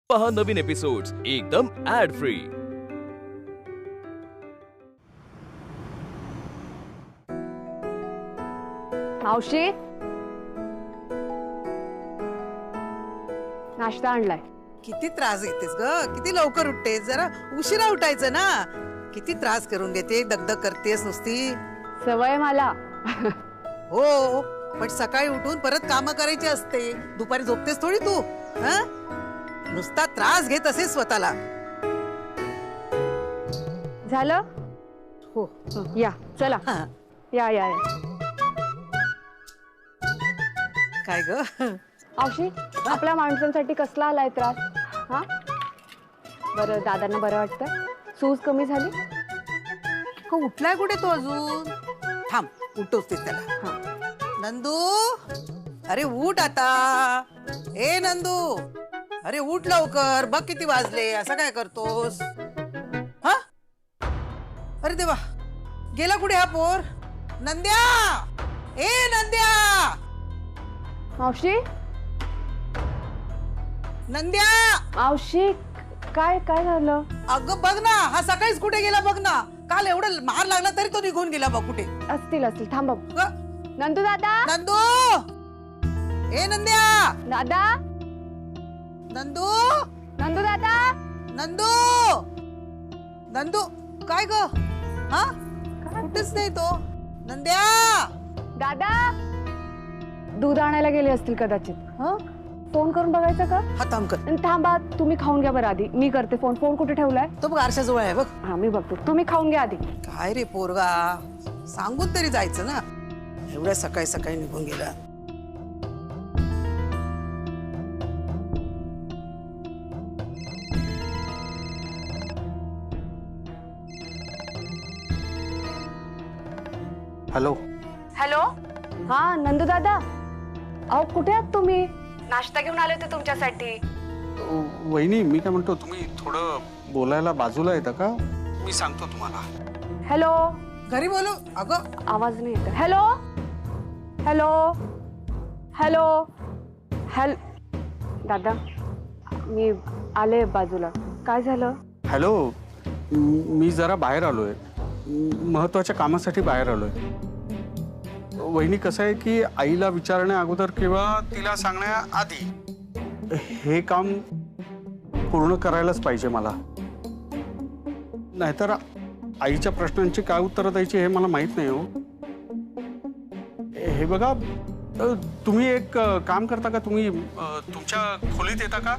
पहा नवीन एपिसोड्स एकदम add free. मावशी, नाश्ता आणलाय। किती त्रास घेतेस ग, किती लवकर उठतेस, जरा उशिरा उठायचं ना। किती त्रास करून घेते, दगदग करतेस नुसती। सवय मला। हो, पण सकाळी उठून परत काम करायची असते, दुपारी झोपतेस थोडी तू। नुसता त्रास घेत असेल स्वतःला। झालं? हो, या चला। या या या। काय ग मावशी, आपल्या माणसांसाठी कसला आलाय त्रास? हा, बरं दादांना बरं वाटतं? सूज कमी झाली? उठलाय कुठे तो अजून? थांब, उठवतेस त्याला। नंदू, अरे उठ आता। ए नंदू, अरे उठ लवकर, बघ किती वाजले, असं काय करतोस? हा, अरे देवा, गेला कुठे हा पोर? नंद्या, ए नंद्या, मावशी, नंद्या, मावशी, काय काय झालं? अगं बघ ना, हा सकाळीच कुठे गेला बघ ना। काल एवढं मार लागला तरी तो निघून गेला बघ कुठे। असतील थांबा। नंदू दादा, नंदू, ए नंद्या, दादा, नंदू, नंदू दादा, नंदू, नंदू, काय ग? हा, कुठेच नाही तो। नंद्या, दादा, दूध आणायला गेले असतील कदाचित। हं, फोन करून बघायचा का? हा थांब कर। थांबा, तुम्ही खाऊन घ्या बरं आधी, मी करते फोन। फोन कुठे ठेवलाय? तो बघ आरशाजवळ आहे बघ। हा, मी बघते, तुम्ही खाऊन घ्या आधी। काय रे पोरगा, सांगून तरी जायचं ना, एवढ्या सकाळी सकाळी निघून गेला। हॅलो हॅलो, हा नंदू दादा, अहो कुठे आहात तुम्ही? नाश्ता घेऊन आले होते तुमच्यासाठी। वहिनी, मी काय म्हणतो, तुम्ही थोडं बोलायला बाजूला येता का? मी सांगतो तुम्हाला। हॅलो, घरी बोलू? अगं आवाज नाही येत। हॅलो हॅलो हॅलो हॅल दादा, मी आले बाजूला। काय झालं? हॅलो, मी जरा बाहेर आलोय, महत्वाच्या कामासाठी बाहेर आलोय। वहिनी, कसं आहे की आईला विचारण्या अगोदर किंवा तिला सांगण्याआधी हे काम पूर्ण करायलाच पाहिजे मला, नाहीतर आईच्या प्रश्नांची काय उत्तरं द्यायची हे मला माहित नाही हो। हे बघा, तुम्ही एक काम करता का? तुम्ही तुमच्या खोलीत येता का?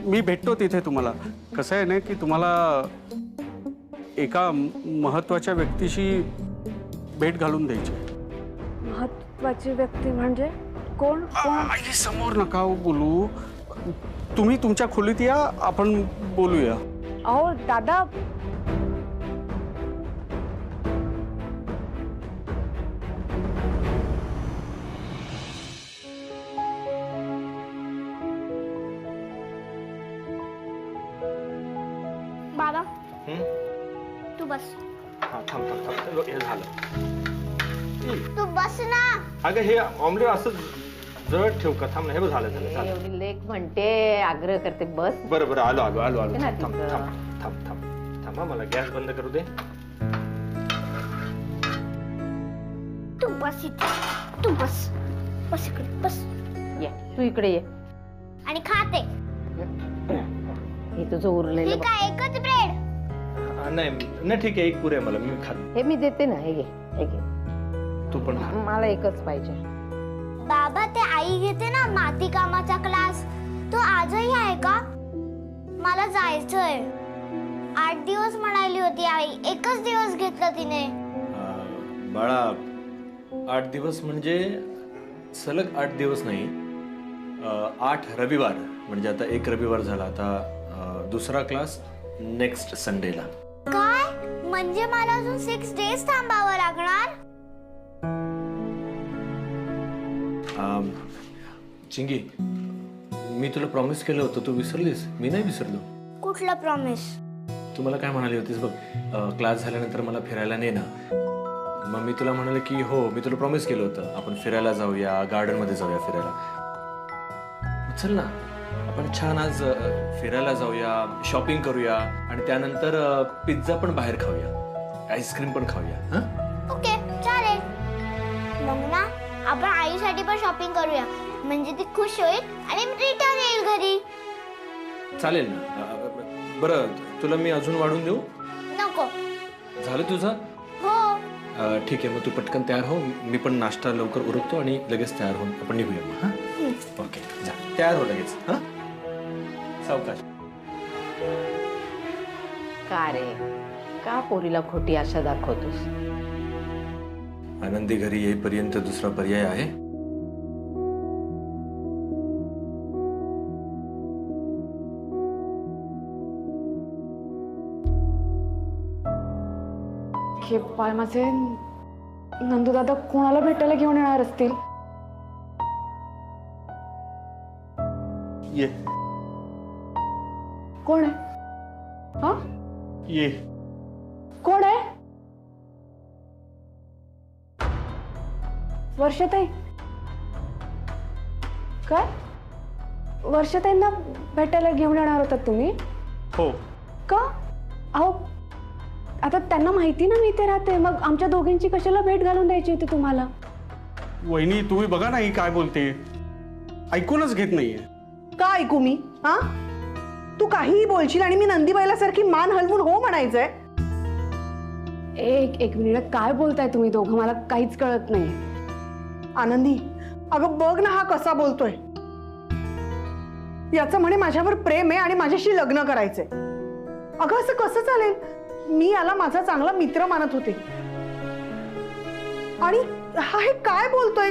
मी भेटतो तिथे तुम्हाला। कसं आहे ना की तुम्हाला एका महत्वाच्या व्यक्तीशी भेट घालून द्यायची। महत्वाची व्यक्ती म्हणजे कोण? आई समोर नका बोलू, तुम्ही तुमच्या खोलीत या, आपण बोलूया। अहो दादा, बाबा, तू बस। हे झालं, तू बस ना। अगं हे ऑमलेट असं जवळ ठेव का? थांब ना, हे बघ, झालं झालं। एवढी लेख म्हणते, आग्रह करते, बस। बरं बरं, आलो आलो आलो आलो। ते ना थांब तिथं. थांब थांब थांब थांब, मला गॅस बंद करू दे। तू बस इथे, तू बस, बस इकडे बस। ये, तू इकडे ये। आणि खाते हे तुझं उरलेलं हे बघ. काय, एकच ब्रेड? नाही नाही, ठीक आहे, एक पुरे मला, मी खात। हे मी देते ना, हे घे, हे घे। तू पण खा। मला एकच पाहिजे। बाबा, ते आई घेते ना माती कामाचा क्लास, तो आजही आहे का? मला जायचंय। 8 दिवस म्हणाली होती आई, एकच दिवस घेतला तिने। बाळा, 8 दिवस म्हणजे सलग 8 दिवस नाही, 8 रविवार, म्हणजे आता एक रविवार झाला, आता दुसरा क्लास नेक्स्ट संडेला। काय म्हणजे मला अजून 6 डेज थांबावं लागणार? चिंगी, मी तुला प्रॉमिस केलं होतं, तू विसरलीस? मी नाही विसरलो। कुठला प्रॉमिस? तू मला काय म्हणाली होतीस बघ, क्लास झाल्यानंतर मला फिरायला ने ना। मग मी तुला म्हणाले की हो, मी तुला प्रॉमिस केलं होतं, आपण फिरायला जाऊया, गार्डन मध्ये जाऊया फिरायला। चल ना, आपण छान आज फिरायला जाऊया, शॉपिंग करूया आणि त्यानंतर पिझ्झा पण बाहेर खाऊया, आईस्क्रीम पण खाऊया. हा ओके चालेल. मग ना आपण आईसाठी पण शॉपिंग करूया, म्हणजे ती खुश होईल आणि रिटर्न येईल घरी. चालेल ना. बरं तुला मी अजून वाढून देऊ? नको. झालं तुझं? हो. ठीक आहे, मग तू पटकन तयार हो. मी पण नाश्ता लवकर उरकतो आणि लगेच तयार होऊन आपण निघूया मग. हा ओके जा, तयार हो लगेच. हा सावकाश. का रे, का पोरीला खोटी आशा दाखवतोस? आनंदी घरी येईपर्यंत दुसरा पर्याय आहे? हे पाय माझे, नंदू दादा कोणाला भेटायला घेऊन येणार असतील? ये कोण आहे? हा, ये. कोण आहे? वर्षाताई? काय वर्षाताईंना भेटायला घेऊन येणार होतात तुम्ही? हो. का? अहो आता त्यांना माहिती ना मी इथे राहते, मग आमच्या दोघींची कशाला भेट घालून द्यायची होती तुम्हाला? वहिनी तुम्ही बघा ना ही काय बोलते, ऐकूनच घेत नाहीये. का ऐकू मी? हा, तू काहीही बोलशील आणि मी नंदीबाईला सारखी मान हलवून हो म्हणायचंय? एक मिनिट, काय बोलताय तुम्ही दोघं? मला काहीच कळत नाही. आनंदी, अगं बघ ना हा कसा बोलतोय. याचं म्हणे माझ्यावर प्रेम आहे आणि माझ्याशी लग्न करायचंय. अगं असं कसं चालेल? मी याला माझा चांगला मित्र मानत होते आणि हा हे काय बोलतोय?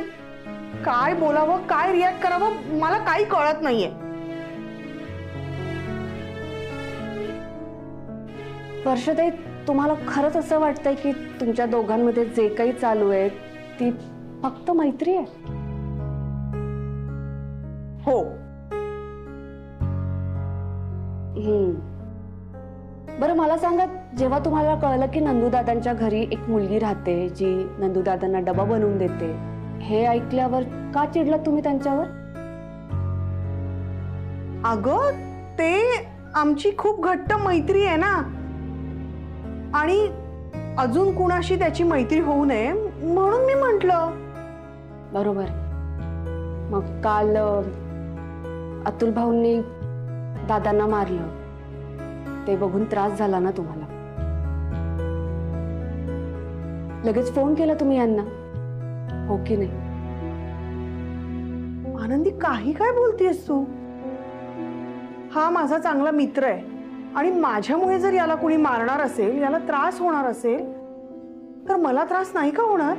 काय बोलावं, काय रिॲक्ट करावं मला काही कळत नाहीये. वर्षाताई, तुम्हाला खरंच असं वाटतंय की तुमच्या दोघांमध्ये जे काही चालू आहे ती फक्त मैत्री आहे? हो. बरं मला सांगा, जेव्हा तुम्हाला कळलं की नंदूदादांच्या घरी एक मुलगी राहते जी नंदूदादांना डबा बनवून देते, हे ऐकल्यावर का चिडला तुम्ही त्यांच्यावर? अगं ते आमची खूप घट्ट मैत्री आहे ना, आणि अजून कुणाशी त्याची मैत्री होऊ नये म्हणून मी म्हंटल. बरोबर. मग काल अतुल भाऊंनी दादांना मारलं, ते बघून त्रास झाला ना तुम्हाला? लगेच फोन केला तुम्ही यांना, हो की नाही? आनंदी काही काय बोलतेस तू? हा माझा चांगला मित्र आहे आणि माझ्यामुळे जर याला कुणी मारणार असेल, याला त्रास होणार असेल, तर मला त्रास नाही का होणार?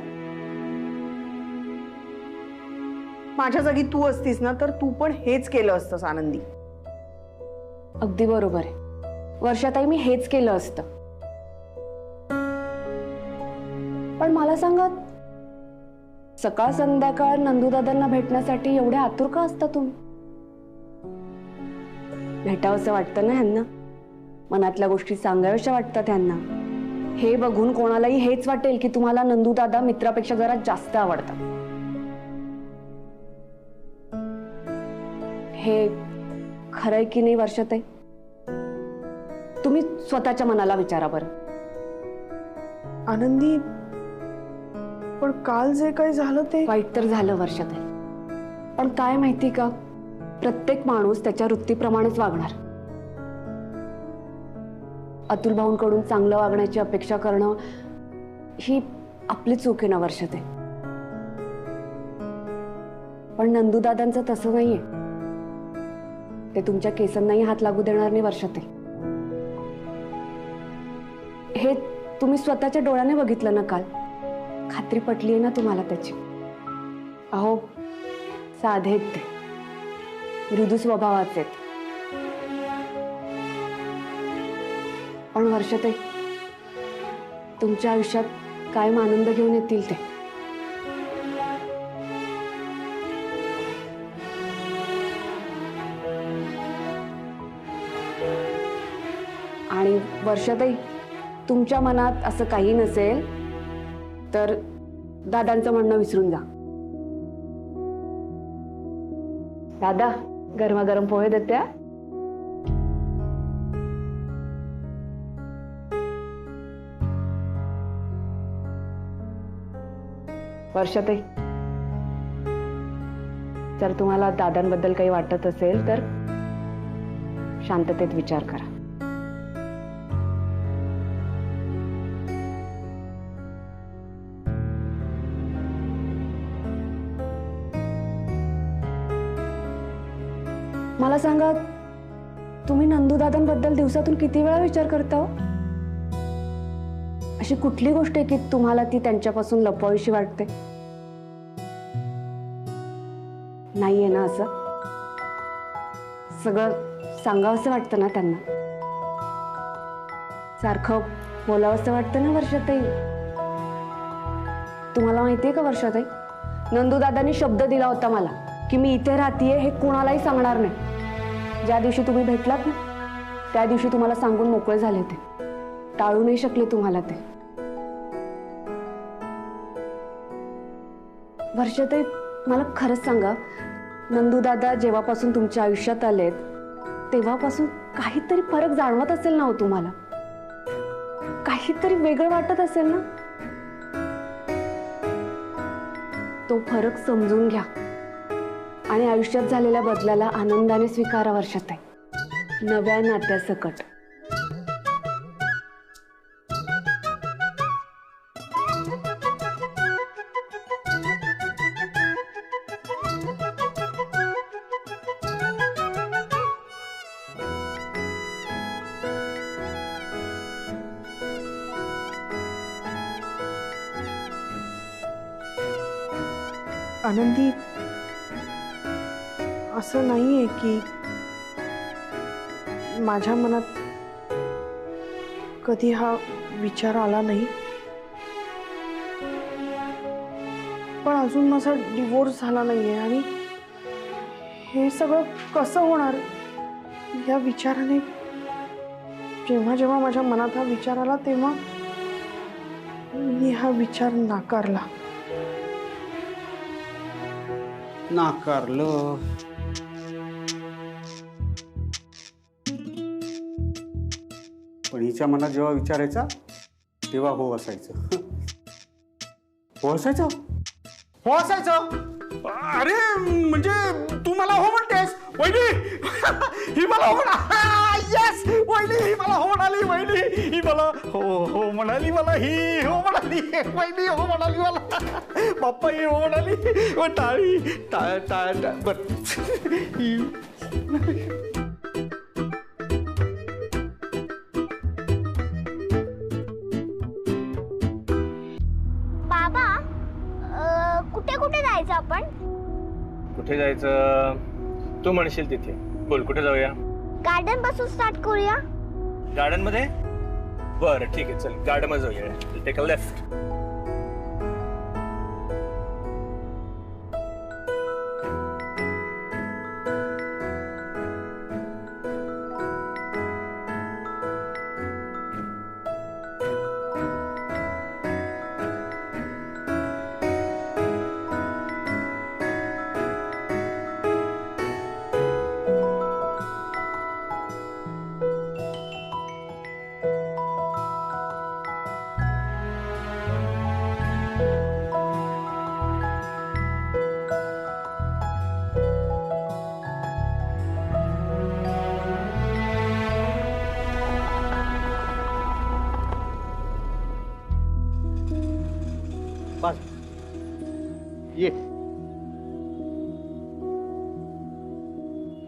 माझ्या जागी तू असतीस ना तर तू पण हेच केलं असतंस आनंदी. अगदी बरोबर आहे वर्षाताई, मी हेच केलं असतं. पण मला सांगा, सकाळ संध्याकाळ नंदूदादांना भेटण्यासाठी एवढे आतुर का असता तुम्ही? भेटावंसं वाटतं ना ह्यांना, मनातल्या गोष्टी सांगाव्याशा वाटतात ह्यांना. हे बघून कोणालाही हेच वाटेल की तुम्हाला नंदूदादा मित्रापेक्षा जरा जास्त आवडतात. हे खरंय की नाही वर्षाताई? तुम्ही स्वतःच्या मनाला विचारा बरं. आनंदी, पण काल जे काही झालं ते वाईट तर झालं वर्षाताई, पण काय माहिती का, प्रत्येक माणूस त्याच्या वृत्तीप्रमाणेच वागणार. अतुल भाऊंकडून चांगलं वागण्याची अपेक्षा करणं ही आपली चूक आहे ना वर्षाताई? पण नंदूदादांचं तसं नाहीये. ते तुमच्या केसांनाही हात लागू देणार नाही वर्षाताई. हे तुम्ही स्वतःच्या डोळ्याने बघितलं ना काल, खात्री पटली आहे ना तुम्हाला त्याची? अहो साधे आहेत ते, मृदू स्वभावाचे आहेत. पण वर्षाताई, तुमच्या आयुष्यात कायम आनंद घेऊन येतील ते. आणि वर्षाताई, तुमच्या मनात असं काही नसेल तर दादांचं म्हणणं विसरून जा. दादा, गरमागरम पोहे देत्या. वर्षाताई, जर तुम्हाला दादांबद्दल काही वाटत असेल तर शांततेत विचार करा. मला सांगा, तुम्ही नंदू दादांबद्दल दिवसातून किती वेळा विचार करता हो? अशी कुठली गोष्ट आहे की तुम्हाला ती त्यांच्यापासून लपवावीशी वाटते? नाहीये ना असं? सगळं सांगावंसं वाटतं ना त्यांना? सारखं बोलावंसं वाटतं ना वर्षाताई? तुम्हाला माहितीये का वर्षाताई, नंदू दादांनी शब्द दिला होता मला की मी इथे राहतीये हे कुणालाही सांगणार नाही. ज्या दिवशी तुम्ही भेटलात ना, त्या दिवशी तुम्हाला सांगून मोकळे झाले ते. टाळू नाही शकले तुम्हाला ते. वर्षाताई, मला खरंच सांगा, नंदू दादा जेव्हापासून तुमच्या आयुष्यात आलेत तेव्हापासून काहीतरी फरक जाणवत असेल ना हो तुम्हाला? काहीतरी वेगळं वाटत असेल ना? तो फरक समजून घ्या आणि आयुष्यात झालेल्या बदलाला आनंदाने स्वीकारा वर्षाताई, नव्या नात्यासकट. आनंदी, असं नाहीये की माझ्या मनात कधी हा विचार आला नाही, पण अजून माझा डिवोर्स झाला नाहीये आणि हे सगळं कसं होणार या विचाराने जेव्हा जेव्हा माझ्या मनात हा विचार आला तेव्हा मी हा विचार नाकारला. नाकारलं. पण हिच्या मनात जेव्हा विचारायचा तेव्हा हो असायचं. हो असायचं, हो असायचं. अरे म्हणजे तू मला हो म्हणतेस वहिनी? ही मला हो यस वहिनी, ही मला हो म्हणाली. वहिनी ही मला हो हो म्हणाली. मला ही हो म्हणाली. वहिनी हो म्हणाली मला. बाप्पा ही हो म्हणाली. टाळी टाळ टाळ बर. बाबा, कुठे कुठे जायचं आपण? कुठे जायचं तू म्हणशील तिथे. बोल, कुठे जाऊया? गार्डन पासून स्टार्ट करूया. गार्डन मध्ये? बरं ठीक आहे, चल गार्डन मध्ये जाऊया. Take a left. बस ये,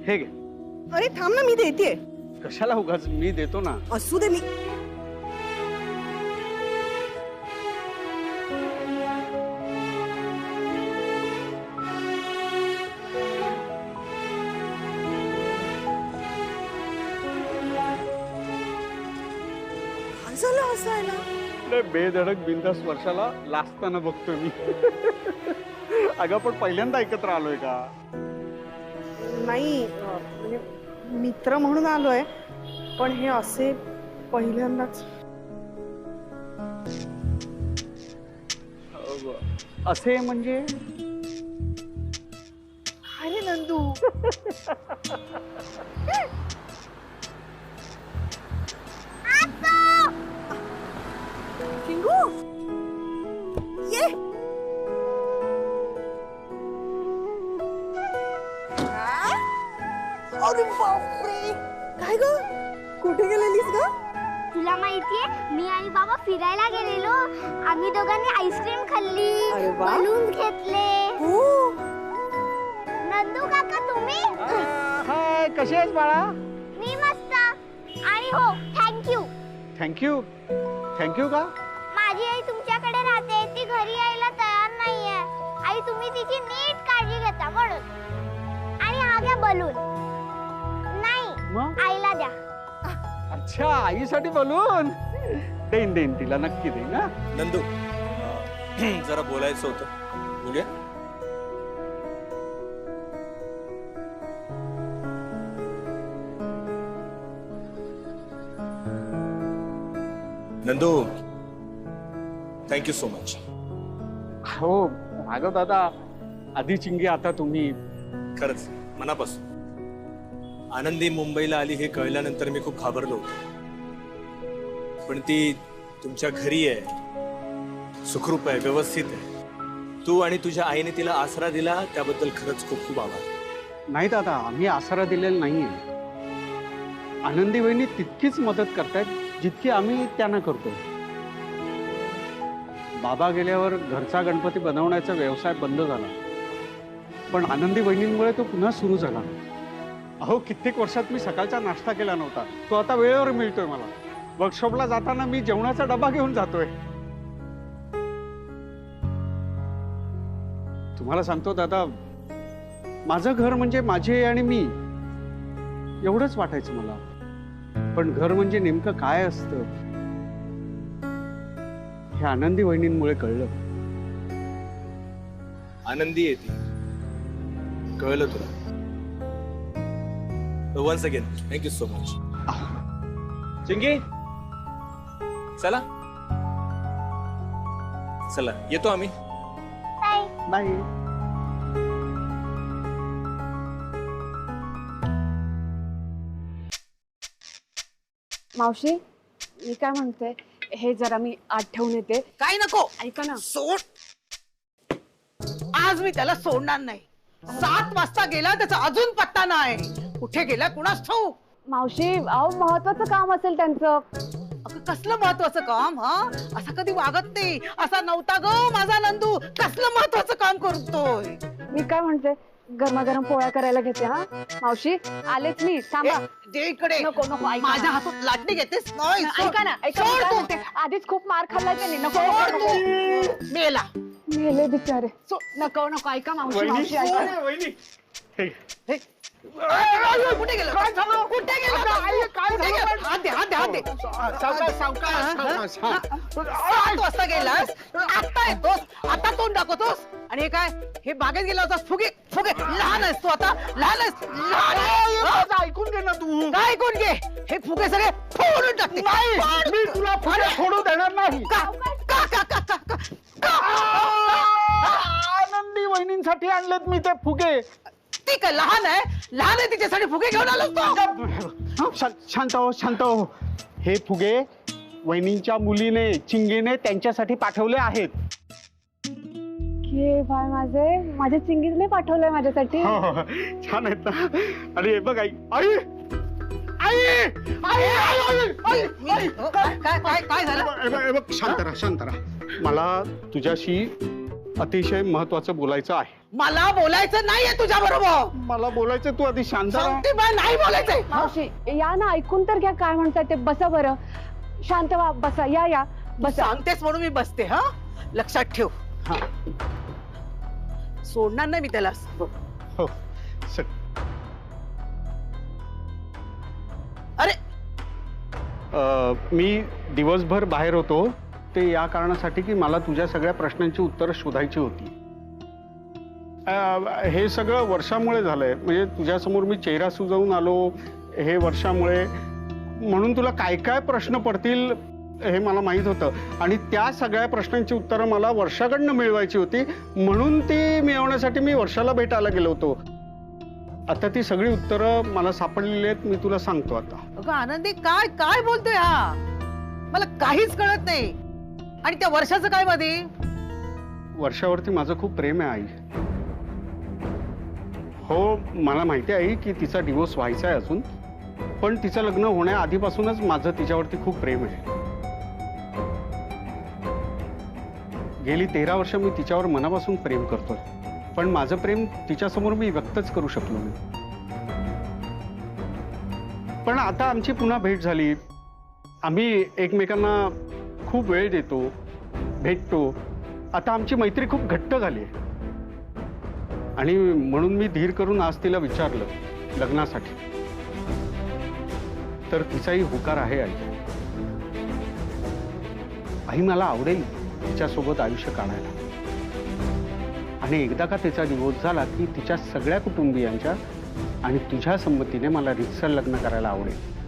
हे घे. अरे थांब ना, मी देते. कशाला उगाच? मी देतो ना. असू दे. मी झालं हसायला? बेधडक बिंदास वर्षाला लाजताना बघतोय मी. अगं पण पहिल्यांदा एकत्र आलोय का? नाही, म्हणजे मित्र म्हणून आलोय, पण हे असे पहिल्यांदाच. असे म्हणजे? अरे नंदू, चिंगू ये अरे बापरे काय ग कुठे गेलेलीस ग तुला माहितीये मी आणि बाबा फिरायला गेलेलो आम्ही दोघांनी आईस्क्रीम खाल्ली अरे वा. बलून घेतले हो नंदू काका तुम्ही हाय, कशी आहेस बाळा? मी मस्त आणि हो थँक्यू थँक्यू. थँक्यू का? माझी आई तुमच्याकडे राहते ती घरी यायला तयार नाहीये आई तुम्ही तिची नीट काळजी घेता म्हणून आणि हा घ्या बलून नाही मग? आईला द्या अच्छा, आईसाठी बोलून देईन देईन, तिला नक्की देईन. ना नंदू जरा बोलायचं होतं बोलूया. Nandu thank you so much. हो अगं दादा, आधी चिंगी आता तुम्ही. खरंच मनापासून. आनंदी मुंबईला आली हे कळल्यानंतर मी खूप घाबरलो होतो, पण ती तुमच्या घरी आहे, सुखरूप आहे, व्यवस्थित आहे. तू आणि तुझ्या आईने तिला आसरा दिला त्याबद्दल खरंच खूप खूप आभार. नाही दादा, आम्ही आसरा दिलेला नाहीये. आनंदी वहिनी तितकीच मदत करतायत जितकी आम्ही त्यांना करतो. बाबा गेल्यावर घरचा गणपती बनवण्याचा व्यवसाय बंद झाला, पण आनंदी वहिनींमुळे तो पुन्हा सुरू झाला. अहो, कित्येक वर्षात मी सकाळचा नाश्ता केला नव्हता, तो आता वेळेवर मिळतोय मला. वर्कशॉपला जाताना मी जेवणाचा डबा घेऊन जातोय. तुम्हाला सांगतो दादा, माझं घर म्हणजे माझे आणि मी एवढंच वाटायचं मला, पण घर म्हणजे नेमकं काय असतं हे आनंदी वहिनींमुळे कळलं. आनंदी येते कळलं तुला. Once again thank you so much. Chingi चला चला येतो आम्ही. नाही. मावशी, मी काय म्हणते, हे जरा मी आत ठेवून येते. काय नको ऐका ना. सोड. आज मी त्याला सोडणार नाही. 7 वाजता गेला त्याचा अजून पत्ता नाही. कुठे गेला कुणास ठाऊक. मावशी, अहो महत्वाचं काम असेल त्यांचं. अगं, कसलं महत्वाचं काम? हा असा कधी वागत नाही. असा नव्हता ग माझा नंदू. कसलं महत्वाचं काम करतोय. मी काय म्हणते, गरमागरम पोळ्या करायला घेते. हा मावशी, आलेच मी. थांबा. दे इकडे. नको नको, ऐका माझ्या ना. हातात लाटणी घेतेस नाही. ऐका ना, ऐका सोड मी काय तू. म्हणते, आधीच खूप मार खाल्लाय त्यांनी. नको सोड नको, तू. नको. मेला. मेले बिचारे. नको नको, ऐका मावशी. मावशी ऐका ना. हे. कुठे गेलं? काय झालं? कुठे गेलं? कुठे गेलं? हात दे, हात दे, हात दे. 7 वाजता गेलास, आता येतोस, आता तोंड दाखवतोस. आणि हे काय, हे बागेत गेला होतास. फुगे फुगे. लहान आहेस तू आता. लहान आहेस. लहान आहेस. ऐकून घे ना तू. काय कोण घे? हे फुगे सगळे फोडून टाकते. मी तुला फुगे फोडू देणार नाही. का का का का का का का? आनंदी वहिनींसाठी आणलेत मी ते फुगे. ती काय लहान आहे? लहान आहे तिच्यासाठी फुगे घेऊन आलोस तू? शांत हो, शांत हो. हे फुगे वहिनींच्या मुलीने, चिंगीने त्यांच्यासाठी पाठवले आहेत. घे बाय माझे, माझ्या चिंगीने पाठवलंय माझ्यासाठी. हो, छान आहेत ना. आणि हे बघ आई, आई आई आई आई आई. काय काय काय झालं? हे बघ, शांत राहा, शांत राहा. मला तुझ्याशी अतिशय महत्वाचं बोलायचं आहे. मला बोलायचं नाहीये तुझ्या बरोबर. मला बोलायचं, तू आधी शांत राहा. सांगते मला नाही बोलायचंय. मावशी, या ना, ऐकून तर घ्या काय म्हणतात ते. बसा बरं, शांत व्हा, बसा. या या बसा. सांगतेस म्हणून मी बसते. हा लक्षात ठेव. हा. सोडणार नाही मी त्याला. हो. अरे मी दिवसभर बाहेर होतो, ते या कारणासाठी की मला तुझ्या सगळ्या प्रश्नांची उत्तरं शोधायची होती. हे सगळं वर्षामुळे झालंय. म्हणजे तुझ्यासमोर मी चेहरा सुजवून आलो हे वर्षामुळे. म्हणून तुला काय काय प्रश्न पडतील हे मला माहित होतं, आणि त्या सगळ्या प्रश्नांची उत्तरं मला वर्षाकडनं मिळवायची होती. म्हणून ती मिळवण्यासाठी मी वर्षाला भेटायला गेलो होतो. आता ती सगळी उत्तरं मला सापडलेली आहेत, मी तुला सांगतो आता. अगं आनंदी, काय काय बोलतोय हा? मला काहीच कळत नाही. आणि त्या वर्षाचं काय मध्ये? वर्षावरती माझं खूप प्रेम आहे आई. हो, मला माहिती आहे की तिचा डिवोर्स व्हायचा आहे अजून, पण तिचं लग्न होण्याआधीपासूनच माझं तिच्यावरती खूप प्रेम आहे. गेली 13 वर्ष मी तिच्यावर मनापासून प्रेम करतोय, पण माझं प्रेम तिच्यासमोर मी व्यक्तच करू शकलो नाही. पण आता आमची पुन्हा भेट झाली. आम्ही एकमेकांना खूप वेळ देतो, भेटतो. आता आमची मैत्री खूप घट्ट झाली आहे. आणि म्हणून मी धीर करून आज तिला विचारलं लग्नासाठी. तर तिचाही होकार आहे आई. आई, मला आवडेल तिच्यासोबत आयुष्य काढायला. आणि एकदा का तिचा डिवोर्स झाला की तिच्या सगळ्या कुटुंबियांच्या आणि तुझ्या संमतीने मला रीतसर लग्न करायला आवडेल.